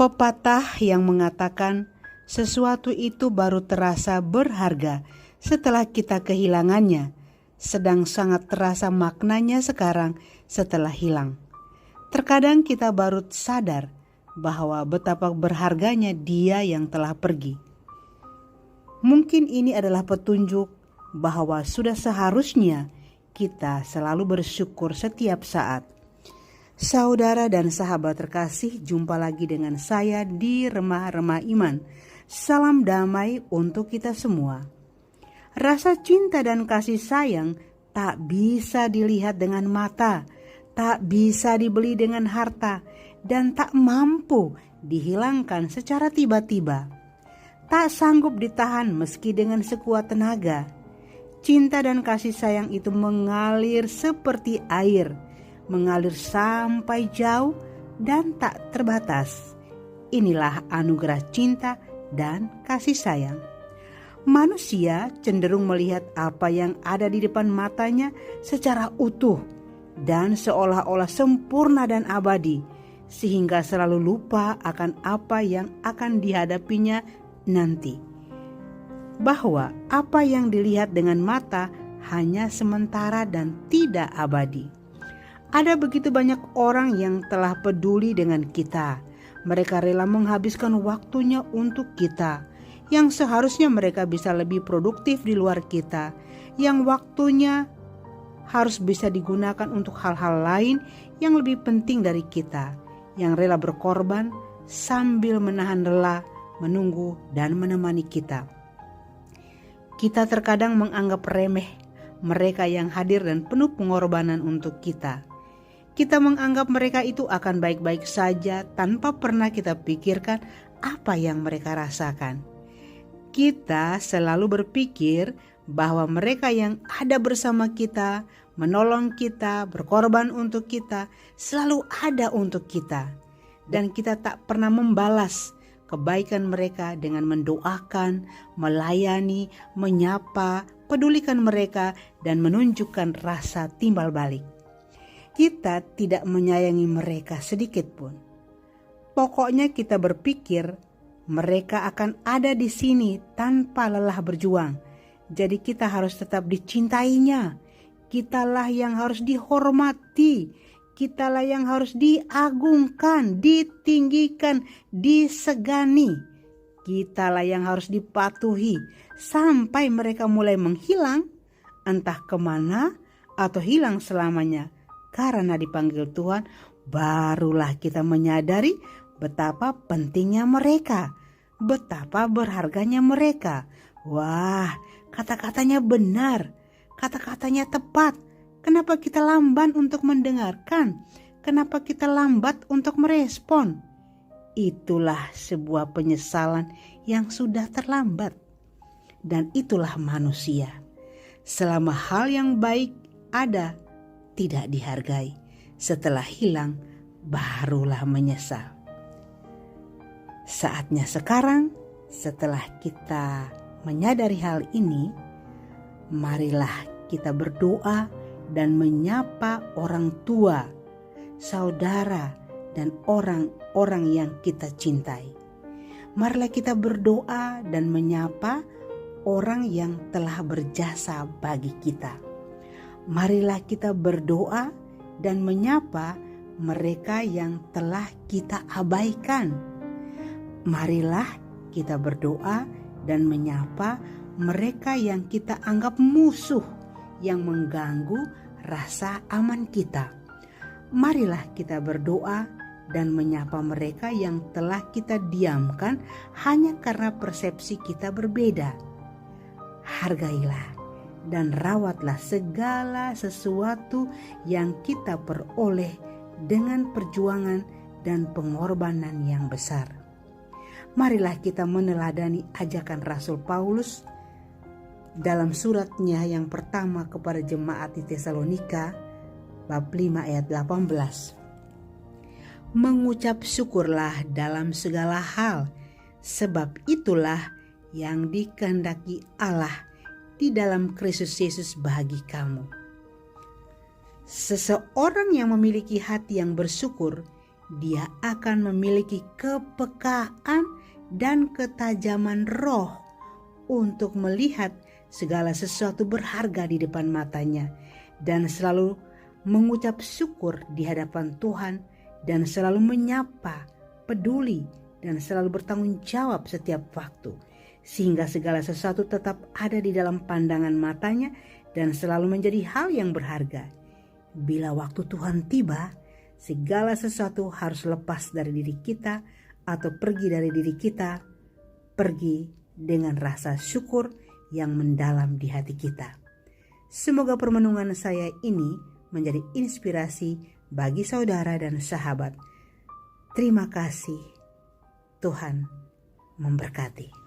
Pepatah yang mengatakan sesuatu itu baru terasa berharga setelah kita kehilangannya, sedang sangat terasa maknanya sekarang setelah hilang. Terkadang kita baru sadar bahwa betapa berharganya dia yang telah pergi. Mungkin ini adalah petunjuk bahwa sudah seharusnya kita selalu bersyukur setiap saat. Saudara dan sahabat terkasih, jumpa lagi dengan saya di Remah-Remah Iman. Salam damai untuk kita semua. Rasa cinta dan kasih sayang tak bisa dilihat dengan mata, tak bisa dibeli dengan harta, dan tak mampu dihilangkan secara tiba-tiba. Tak sanggup ditahan meski dengan sekuat tenaga. Cinta dan kasih sayang itu mengalir seperti air, mengalir sampai jauh dan tak terbatas. Inilah anugerah cinta dan kasih sayang. Manusia cenderung melihat apa yang ada di depan matanya secara utuh dan seolah-olah sempurna dan abadi, sehingga selalu lupa akan apa yang akan dihadapinya nanti. Bahwa apa yang dilihat dengan mata hanya sementara dan tidak abadi. Ada begitu banyak orang yang telah peduli dengan kita. Mereka rela menghabiskan waktunya untuk kita, yang seharusnya mereka bisa lebih produktif di luar kita, yang waktunya harus bisa digunakan untuk hal-hal lain yang lebih penting dari kita, yang rela berkorban sambil menahan lelah, menunggu dan menemani kita. Kita terkadang menganggap remeh mereka yang hadir dan penuh pengorbanan untuk kita. Kita menganggap mereka itu akan baik-baik saja tanpa pernah kita pikirkan apa yang mereka rasakan. Kita selalu berpikir bahwa mereka yang ada bersama kita, menolong kita, berkorban untuk kita, selalu ada untuk kita. Dan kita tak pernah membalas kebaikan mereka dengan mendoakan, melayani, menyapa, pedulikan mereka, dan menunjukkan rasa timbal balik. Kita tidak menyayangi mereka sedikit pun. Pokoknya kita berpikir mereka akan ada di sini tanpa lelah berjuang. Jadi kita harus tetap dicintainya. Kitalah yang harus dihormati. Kitalah yang harus diagungkan, ditinggikan, disegani. Kitalah yang harus dipatuhi sampai mereka mulai menghilang, entah kemana atau hilang selamanya. Karena dipanggil Tuhan, barulah kita menyadari betapa pentingnya mereka, betapa berharganya mereka. Wah, kata-katanya benar, kata-katanya tepat. Kenapa kita lamban untuk mendengarkan? Kenapa kita lambat untuk merespon? Itulah sebuah penyesalan yang sudah terlambat. Dan itulah manusia. Selama hal yang baik ada, tidak dihargai. Setelah hilang, barulah menyesal. Saatnya sekarang, setelah kita menyadari hal ini, marilah kita berdoa dan menyapa orang tua, saudara, dan orang-orang yang kita cintai. Marilah kita berdoa dan menyapa orang yang telah berjasa bagi kita. Marilah kita berdoa dan menyapa mereka yang telah kita abaikan. Marilah kita berdoa dan menyapa mereka yang kita anggap musuh yang mengganggu rasa aman kita. Marilah kita berdoa dan menyapa mereka yang telah kita diamkan hanya karena persepsi kita berbeda. Hargailah dan rawatlah segala sesuatu yang kita peroleh dengan perjuangan dan pengorbanan yang besar. Marilah kita meneladani ajakan Rasul Paulus dalam suratnya yang pertama kepada jemaat di Tesalonika, bab 5 ayat 18. Mengucap syukurlah dalam segala hal, sebab itulah yang dikehendaki Allah di dalam Kristus Yesus bagi kamu. Seseorang yang memiliki hati yang bersyukur, dia akan memiliki kepekaan dan ketajaman roh untuk melihat segala sesuatu berharga di depan matanya dan selalu mengucap syukur di hadapan Tuhan dan selalu menyapa, peduli, dan selalu bertanggung jawab setiap waktu, sehingga segala sesuatu tetap ada di dalam pandangan matanya dan selalu menjadi hal yang berharga. Bila waktu Tuhan tiba, segala sesuatu harus lepas dari diri kita atau pergi dari diri kita, pergi dengan rasa syukur yang mendalam di hati kita. Semoga permenungan saya ini menjadi inspirasi bagi saudara dan sahabat. Terima kasih. Tuhan memberkati.